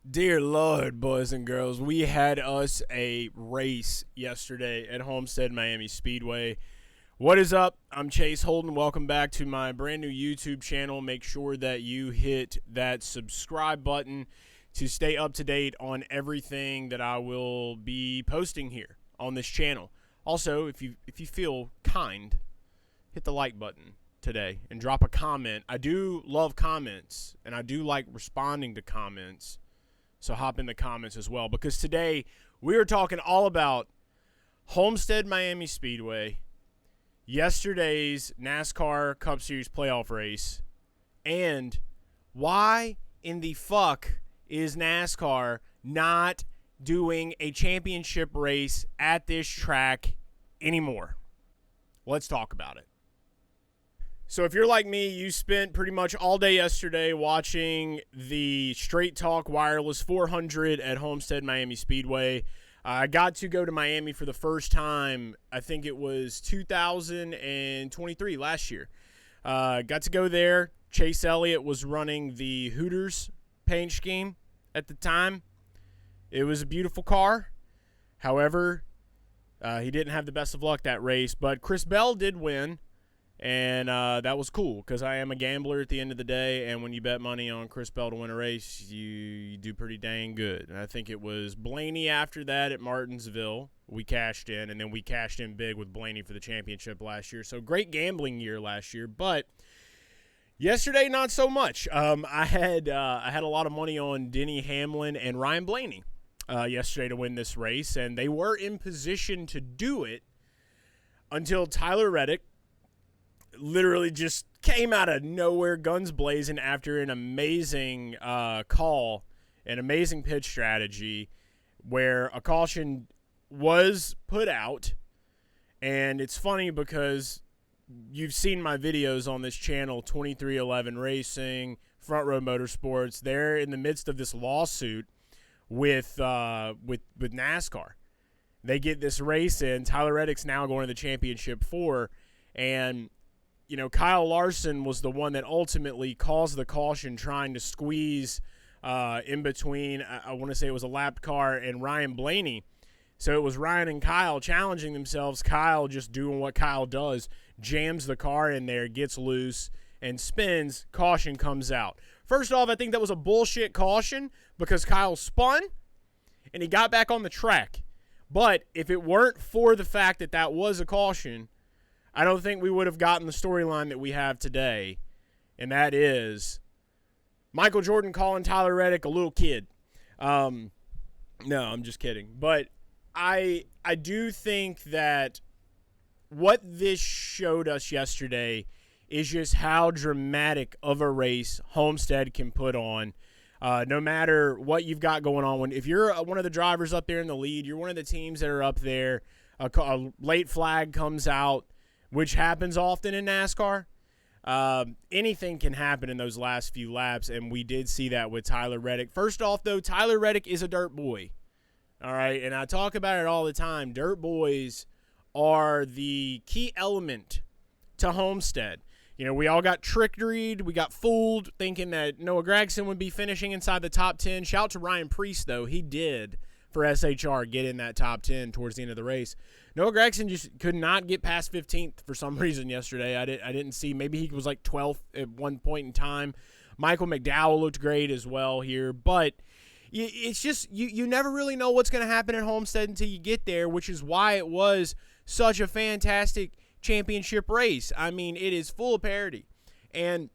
Dear Lord, boys and girls, we had us a race yesterday at Homestead-Miami Speedway. What is up? I'm Chase Holden. Welcome back to my brand new YouTube channel. Make sure that you hit that subscribe button to stay up to date on everything that I will be posting here on this channel. Also, if you feel kind, hit the like button today and drop a comment. I do love comments, and I do like responding to comments. So hop in the comments as well, because today we are talking all about Homestead-Miami Speedway, yesterday's NASCAR Cup Series playoff race, and why in the fuck is NASCAR not doing a championship race at this track anymore? Let's talk about it. So if you're like me, you spent pretty much all day yesterday watching the Straight Talk Wireless 400 at Homestead-Miami Speedway. I got to go to Miami for the first time. I think it was 2023, last year. Got to go there. Chase Elliott was running the Hooters paint scheme at the time. It was a beautiful car. However, he didn't have the best of luck that race, but Chris Bell did win. And that was cool, because I am a gambler at the end of the day, and when you bet money on Chris Bell to win a race, you do pretty dang good. And I think it was Blaney after that at Martinsville. We cashed in, and then we cashed in big with Blaney for the championship last year. So great gambling year last year, but yesterday not so much. I had a lot of money on Denny Hamlin and Ryan Blaney yesterday to win this race, and they were in position to do it until Tyler Reddick literally just came out of nowhere, guns blazing, after an amazing call, an amazing pitch strategy, where a caution was put out. And it's funny because you've seen my videos on this channel, 2311 Racing, Front Row Motorsports. They're in the midst of this lawsuit with NASCAR. They get this race in. Tyler Reddick's now going to the championship 4, and you know, Kyle Larson was the one that ultimately caused the caution, trying to squeeze in between, I want to say it was a lapped car, and Ryan Blaney. So it was Ryan and Kyle challenging themselves. Kyle just doing what Kyle does, jams the car in there, gets loose, and spins. Caution comes out. First off, I think that was a bullshit caution, because Kyle spun, and he got back on the track. But if it weren't for the fact that that was a caution, I don't think we would have gotten the storyline that we have today, and that is Michael Jordan calling Tyler Reddick a little kid. No, I'm just kidding. But I do think that what this showed us yesterday is just how dramatic of a race Homestead can put on. No matter what you've got going on. If you're one of the drivers up there in the lead, you're one of the teams that are up there, a late flag comes out, which happens often in NASCAR. Anything can happen in those last few laps, and we did see that with Tyler Reddick. First off, though, Tyler Reddick is a dirt boy. All right, and I talk about it all the time. Dirt boys are the key element to Homestead. You know, we all got tricked-ried. We got fooled thinking that Noah Gragson would be finishing inside the top 10. Shout out to Ryan Preece, though. He did, for SHR, get in that top 10 towards the end of the race. Noah Gragson just could not get past 15th for some reason yesterday. I didn't see. Maybe he was like 12th at one point in time. Michael McDowell looked great as well here. But it's just you never really know what's going to happen at Homestead until you get there, which is why it was such a fantastic championship race. I mean, it is full of parity. And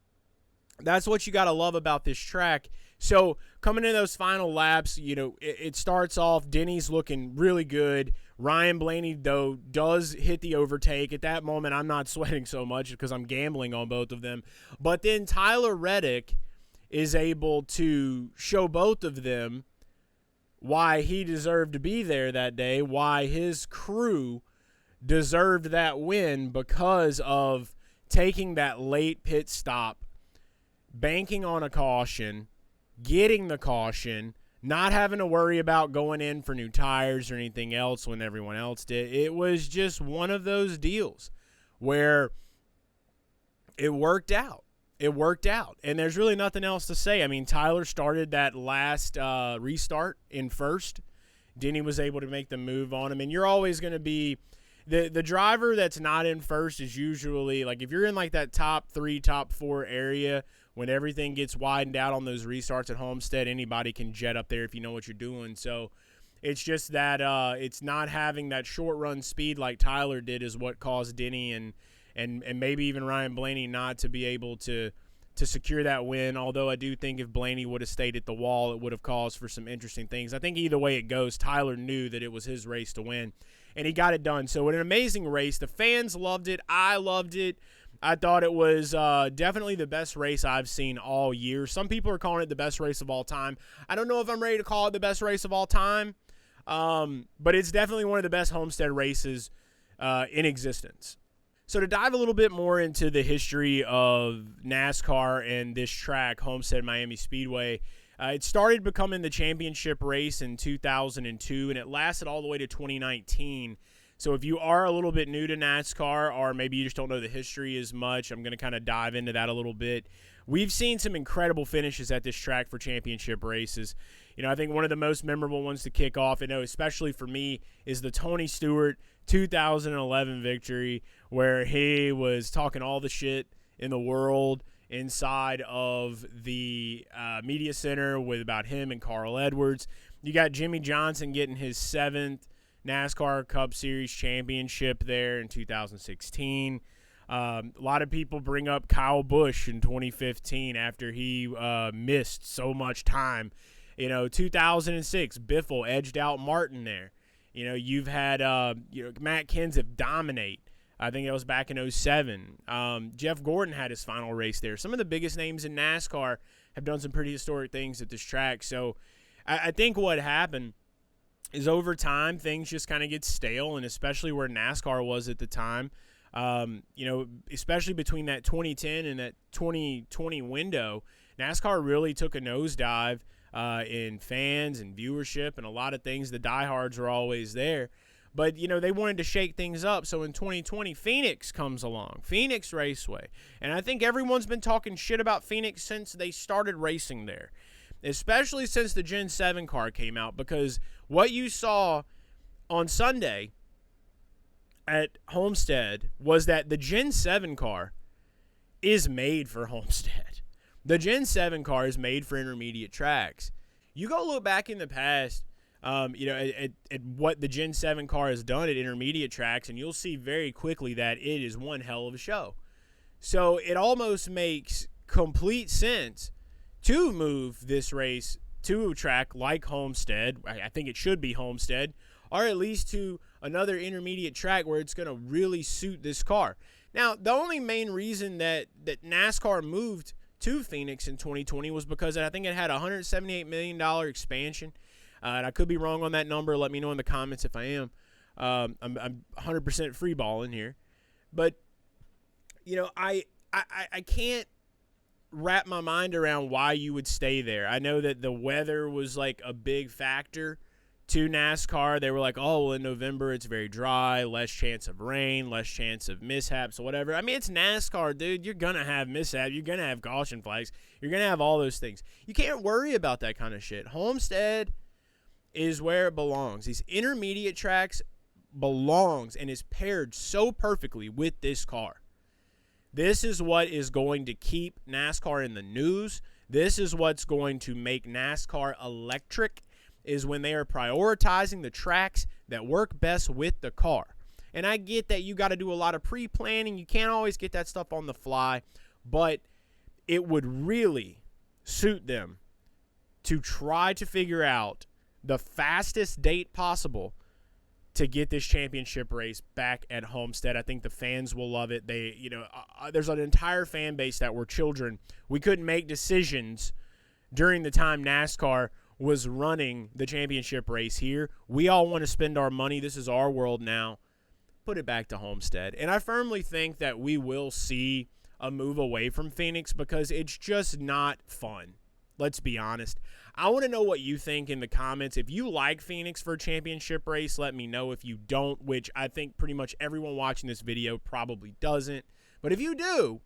that's what you got to love about this track. So coming in those final laps, you know, it starts off, Denny's looking really good. Ryan Blaney, though, does hit the overtake. At that moment, I'm not sweating so much because I'm gambling on both of them. But then Tyler Reddick is able to show both of them why he deserved to be there that day, why his crew deserved that win, because of taking that late pit stop, banking on a caution, getting the caution, not having to worry about going in for new tires or anything else when everyone else did. It was just one of those deals where it worked out. it worked out. And there's really nothing else to say. I mean, Tyler started that last restart in first. Denny was able to make the move on him. And you're always going to be the driver that's not in first is usually, like, if you're in like that top 3, top 4 area, when everything gets widened out on those restarts at Homestead, anybody can jet up there if you know what you're doing. So it's just that it's not having that short run speed like Tyler did is what caused Denny and maybe even Ryan Blaney not to be able to secure that win. Although I do think if Blaney would have stayed at the wall, it would have caused for some interesting things. I think either way it goes, Tyler knew that it was his race to win, and he got it done. So an amazing race. The fans loved it. I loved it. I thought it was definitely the best race I've seen all year. Some people are calling it the best race of all time. I don't know if I'm ready to call it the best race of all time, but it's definitely one of the best Homestead races in existence. So to dive a little bit more into the history of NASCAR and this track, Homestead-Miami Speedway, it started becoming the championship race in 2002, and it lasted all the way to 2019. So if you are a little bit new to NASCAR, or maybe you just don't know the history as much, I'm going to kind of dive into that a little bit. We've seen some incredible finishes at this track for championship races. You know, I think one of the most memorable ones to kick off, and especially for me, is the Tony Stewart 2011 victory, where he was talking all the shit in the world inside of the media center about him and Carl Edwards. You got Jimmy Johnson getting his 7th NASCAR Cup Series championship there in 2016. A lot of people bring up Kyle Busch in 2015 after he missed so much time. 2006, Biffle edged out Martin there. You've had Matt Kenseth dominate. I think that was back in 2007. Jeff Gordon had his final race there. Some of the biggest names in NASCAR have done some pretty historic things at this track. So I think what happened is over time things just kind of get stale, and especially where NASCAR was at the time, especially between that 2010 and that 2020 window, NASCAR really took a nosedive in fans and viewership and a lot of things. The diehards are always there. But, they wanted to shake things up. So in 2020, Phoenix comes along, Phoenix Raceway. And I think everyone's been talking shit about Phoenix since they started racing there, especially since the Gen 7 car came out, because what you saw on Sunday at Homestead was that the Gen 7 car is made for Homestead. The Gen 7 car is made for intermediate tracks. You go look back in the past, at what the Gen 7 car has done at intermediate tracks, and you'll see very quickly that it is one hell of a show. So it almost makes complete sense to move this race to a track like Homestead. I think it should be Homestead, or at least to another intermediate track where it's going to really suit this car. Now, the only main reason that NASCAR moved to Phoenix in 2020 was because I think it had a $178 million expansion. And I could be wrong on that number. Let me know in the comments if I am. I'm 100% free balling here. But, I can't wrap my mind around why you would stay there. I know that the weather was like a big factor to NASCAR. They were like, oh, well, in November it's very dry, less chance of rain, less chance of mishaps or whatever. I mean, it's NASCAR, dude. You're going to have mishaps. You're going to have caution flags. You're going to have all those things. You can't worry about that kind of shit. Homestead is where it belongs. These intermediate tracks belongs and is paired so perfectly with this car. This is what is going to keep NASCAR in the news. This is what's going to make NASCAR electric, is when they are prioritizing the tracks that work best with the car. And I get that you got to do a lot of pre-planning. You can't always get that stuff on the fly, but it would really suit them to try to figure out the fastest date possible to get this championship race back at Homestead. I think the fans will love it. There's an entire fan base that were children. We couldn't make decisions during the time NASCAR was running the championship race here. We all want to spend our money. This is our world now. Put it back to Homestead. And I firmly think that we will see a move away from Phoenix because it's just not fun. Let's be honest. I want to know what you think in the comments. If you like Phoenix for a championship race, let me know. If you don't, which I think pretty much everyone watching this video probably doesn't. But if you do,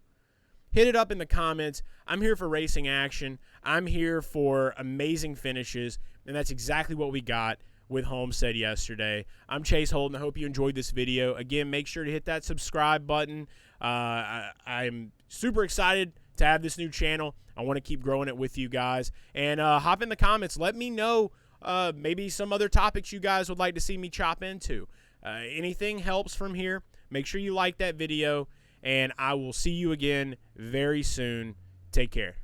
hit it up in the comments. I'm here for racing action. I'm here for amazing finishes, and that's exactly what we got with Homestead yesterday. I'm Chase Holden. I hope you enjoyed this video. Again, make sure to hit that subscribe button. I'm super excited to have this new channel. I want to keep growing it with you guys. And hop in the comments. Let me know maybe some other topics you guys would like to see me chop into. Anything helps from here. Make sure you like that video, and I will see you again very soon. Take care.